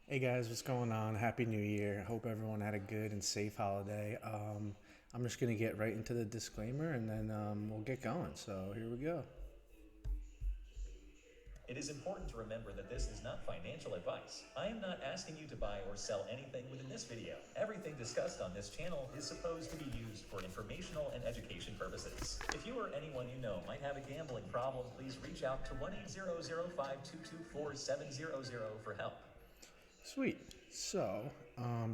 Hey guys, what's going on? Happy New Year. Hope everyone had a good and safe holiday. I'm just going to get right into the disclaimer and then we'll get going. So here we go. It is important to remember that this is not financial advice. I am not asking you to buy or sell anything within this video. Everything discussed on this channel is supposed to be used for informational and education purposes. If you or anyone you know might have a gambling problem, please reach out to 1-800-522-4700 for help. Sweet. So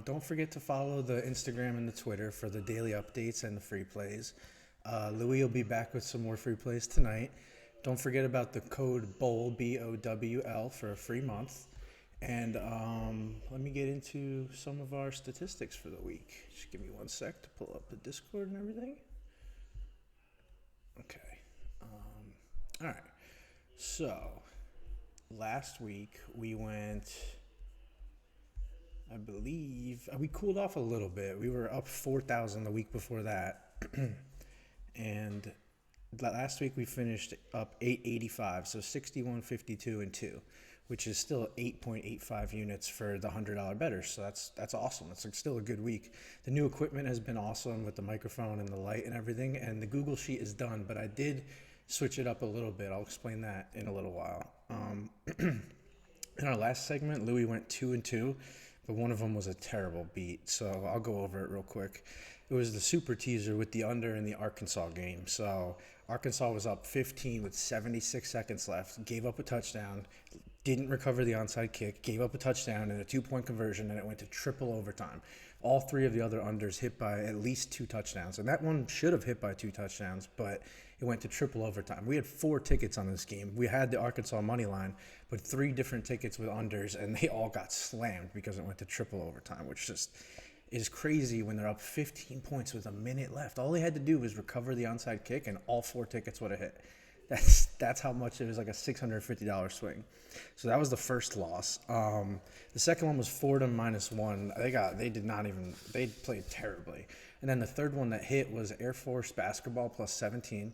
don't forget to follow the Instagram and the Twitter for the daily updates and the free plays. Louis will be back with some more free plays tonight. Don't forget about the code BOWL, BOWL, for a free month. And let me get into some of our statistics for the week. Just give me one sec to pull up the Discord and everything. Okay. All right. So last week we went, I believe, we cooled off a little bit. We were up 4,000 the week before that. And last week we finished up 885, so 61.52 and 2, which is still 8.85 units for the $100 bettors. So that's awesome. It's like still a good week. The new equipment has been awesome with the microphone and the light and everything, and the Google Sheet is done, but I did switch it up a little bit. I'll explain that in a little while. In our last segment, Louis went 2 and 2, but one of them was a terrible beat. So I'll go over it real quick. It was the super teaser with the under in the Arkansas game. So Arkansas was up 15 with 76 seconds left, gave up a touchdown, didn't recover the onside kick, gave up a touchdown and a 2-point conversion, and it went to triple overtime. All three of the other unders hit by at least 2 touchdowns, and that one should have hit by 2 touchdowns, but it went to triple overtime. We had 4 tickets on this game. We had the Arkansas money line, but 3 different tickets with unders, and they all got slammed because it went to triple overtime, which just is crazy when they're up 15 points with a minute left. All they had to do was recover the onside kick, and all 4 tickets would have hit. That's how much it was, like a $650 swing. So that was the first loss. The second one was Fordham -1. They played terribly. And then the third one that hit was Air Force basketball +17,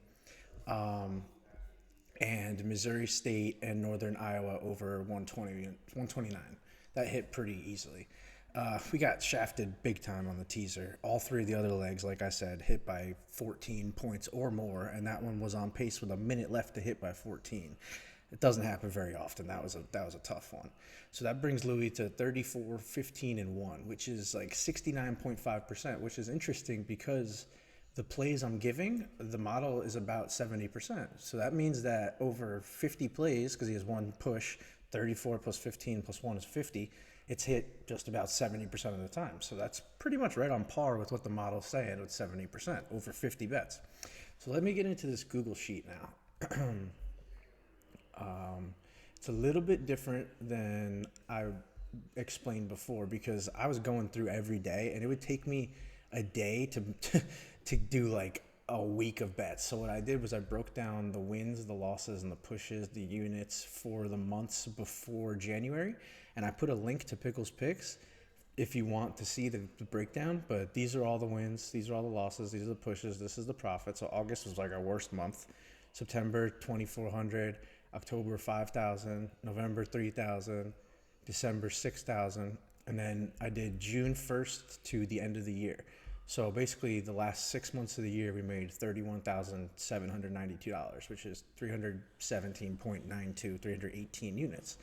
and Missouri State and Northern Iowa over 129. That hit pretty easily. We got shafted big time on the teaser. All three of the other legs, like I said, hit by 14 points or more, and that one was on pace with a minute left to hit by 14. It doesn't happen very often. That was a tough one. So that brings Louis to 34, 15, and 1, which is like 69.5%, which is interesting because the plays I'm giving, the model is about 70%. So that means that over 50 plays, because he has one push, 34 plus 15 plus 1 is 50, it's hit just about 70% of the time. So that's pretty much right on par with what the model's saying with 70% over 50 bets. So let me get into this Google Sheet now. It's a little bit different than I explained before because I was going through every day and it would take me a day to do like a week of bets. So what I did was I broke down the wins, the losses, and the pushes, the units for the months before January, and I put a link to Pickle's Picks if you want to see the breakdown. But these are all the wins, these are all the losses, these are the pushes, this is the profit. So August was like our worst month. September 2,400, October 5,000, November 3,000, December 6,000, and then I did June 1st to the end of the year. So basically, the last 6 months of the year, we made $31,792, which is 317.92, 318 units.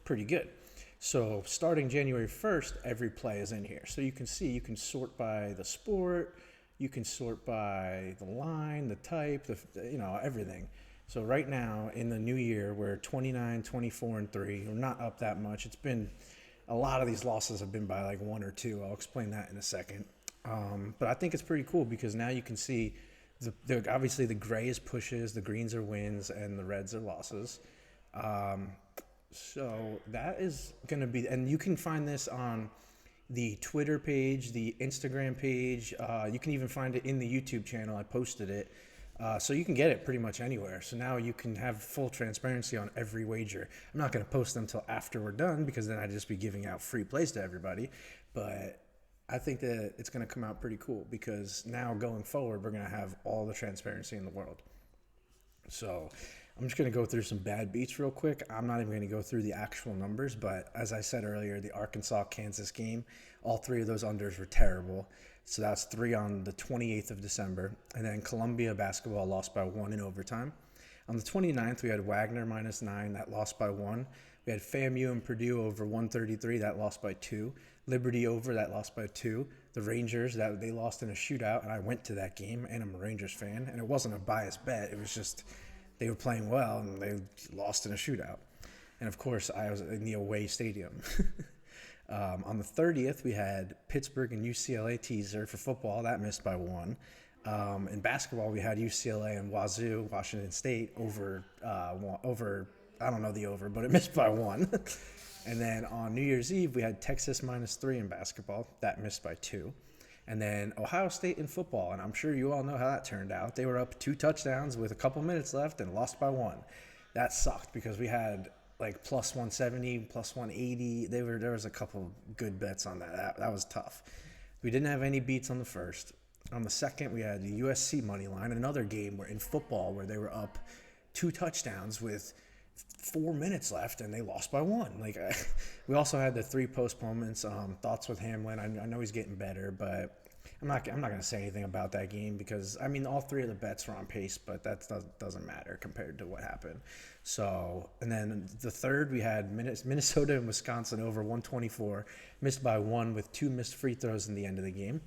Pretty good. So starting January 1st, every play is in here. So you can see, you can sort by the sport, you can sort by the line, the type, everything. So right now in the new year, we're 29, 24, and 3. We're not up that much. It's been a lot of these losses have been by like 1 or 2. I'll explain that in a second. But I think it's pretty cool because now you can see obviously the gray is pushes, the greens are wins, and the reds are losses. So that is going to be, and you can find this on the Twitter page, the Instagram page. You can even find it in the YouTube channel. I posted it. So you can get it pretty much anywhere. So now you can have full transparency on every wager. I'm not going to post them until after we're done because then I'd just be giving out free plays to everybody. But I think that it's going to come out pretty cool because now going forward, we're going to have all the transparency in the world. So I'm just going to go through some bad beats real quick. I'm not even going to go through the actual numbers, but as I said earlier, the Arkansas-Kansas game, all three of those unders were terrible. So that's 3 on the 28th of December. And then Columbia basketball lost by 1 in overtime. On the 29th, we had Wagner -9, that lost by 1. We had FAMU and Purdue over 133, that lost by 2. Liberty over, that lost by 2. The Rangers, that they lost in a shootout, and I went to that game, and I'm a Rangers fan, and it wasn't a biased bet. It was just they were playing well, and they lost in a shootout. And, of course, I was in the away stadium. On the 30th, we had Pittsburgh and UCLA teaser for football. That missed by 1. In basketball, we had UCLA and Wazoo, Washington State, over, I don't know the over, but it missed by 1. And then on New Year's Eve, we had Texas -3 in basketball. That missed by 2. And then Ohio State in football, and I'm sure you all know how that turned out. They were up 2 touchdowns with a couple minutes left and lost by 1. That sucked because we had like plus 170, plus 180. There was a couple good bets on that. That was tough. We didn't have any beats on the first. On the second, we had the USC money line, another game where in football where they were up 2 touchdowns with 4 minutes left and they lost by 1. We also had the 3 postponements. Thoughts with Hamlin. I know he's getting better, but I'm not going to say anything about that game because I mean all 3 of the bets were on pace, but that doesn't matter compared to what happened. So, and then the third we had Minnesota and Wisconsin over 124, missed by 1 with 2 missed free throws in the end of the game.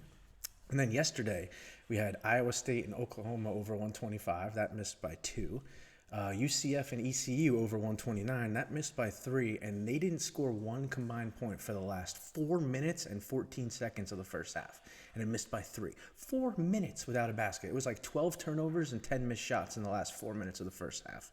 And then yesterday we had Iowa State and Oklahoma over 125. That missed by 2. UCF and ECU over 129. That missed by 3, and they didn't score 1 combined point for the last 4 minutes and 14 seconds of the first half, and it missed by 3. 4 minutes without a basket. It was like 12 turnovers and 10 missed shots in the last 4 minutes of the first half.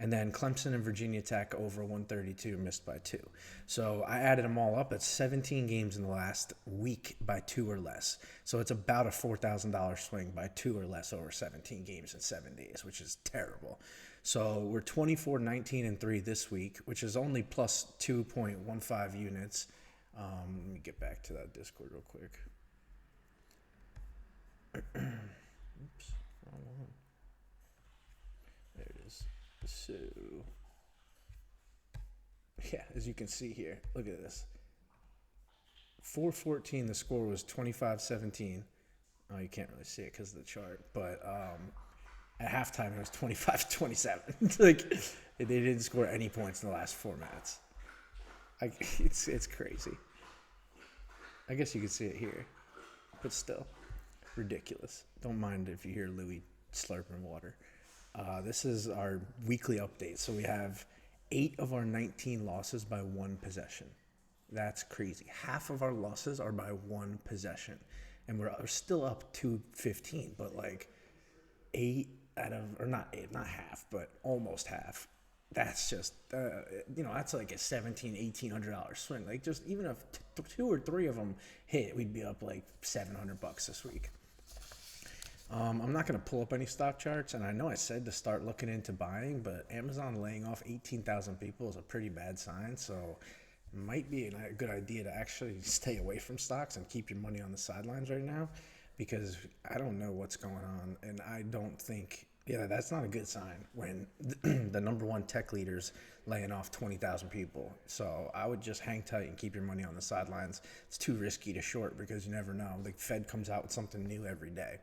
And then Clemson and Virginia Tech over 132, missed by 2. So I added them all up. It's 17 games in the last week by 2 or less. So it's about a $4,000 swing by 2 or less over 17 games in 7 days, which is terrible. So we're 24, 19, and 3 this week, which is only plus 2.15 units. Let me get back to that Discord real quick. Oops, wrong one. There it is. So, yeah, as you can see here, look at this. 4:14, the score was 25-17. Oh, you can't really see it because of the chart, but at halftime it was 25-27. They didn't score any points in the last 4 minutes. It's crazy. I guess you can see it here, but still ridiculous. Don't mind if you hear Louie slurping water. This is our weekly update. So we have 8 of our 19 losses by 1 possession. That's crazy. Half of our losses are by 1 possession. And we're still up 2-15, but 8 out of, or not 8, not half, but almost half. That's just, that's like a $1,700-$1,800 swing. Just even if 2 or 3 of them hit, we'd be up like $700 this week. I'm not going to pull up any stock charts, and I know I said to start looking into buying, but Amazon laying off 18,000 people is a pretty bad sign, so it might be a good idea to actually stay away from stocks and keep your money on the sidelines right now, because I don't know what's going on, and I don't think, that's not a good sign when the number 1 tech leader's laying off 20,000 people. So I would just hang tight and keep your money on the sidelines. It's too risky to short because you never know. The Fed comes out with something new every day.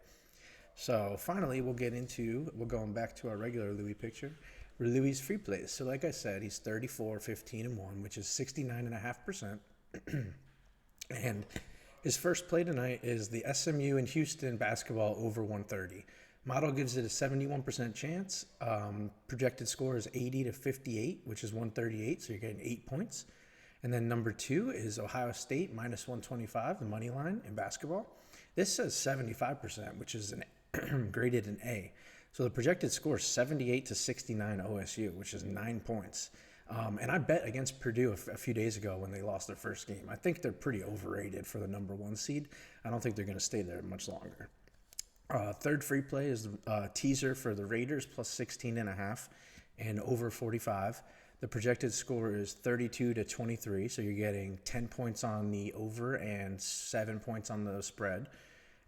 So finally, we're going back to our regular Louie picture. Louie's free plays. So like I said, he's 34, 15, and 1, which is 69.5%. And his first play tonight is the SMU and Houston basketball over 130. Model gives it a 71% chance. Projected score is 80-58, which is 138, so you're getting 8 points. And then number 2 is Ohio State -125, the money line in basketball. This says 75%, which is graded an A. So the projected score is 78-69 OSU, which is 9 points. And I bet against Purdue a few days ago when they lost their first game. I think they're pretty overrated for the number 1 seed. I don't think they're going to stay there much longer. Third free play is teaser for the Raiders plus 16.5 and over 45. The projected score is 32-23, so you're getting 10 points on the over and 7 points on the spread.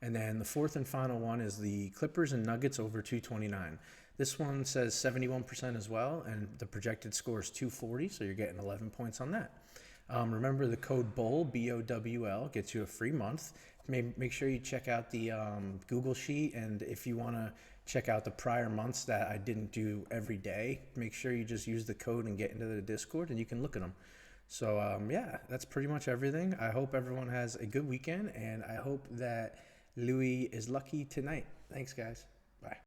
And then the fourth and final one is the Clippers and Nuggets over 229. This one says 71% as well, and the projected score is 240, so you're getting 11 points on that. Remember the code BOWL, BOWL, gets you a free month. Make sure you check out the Google Sheet, and if you want to check out the prior months that I didn't do every day, make sure you just use the code and get into the Discord, and you can look at them. So yeah, that's pretty much everything. I hope everyone has a good weekend, and I hope that Louie is lucky tonight. Thanks, guys. Bye.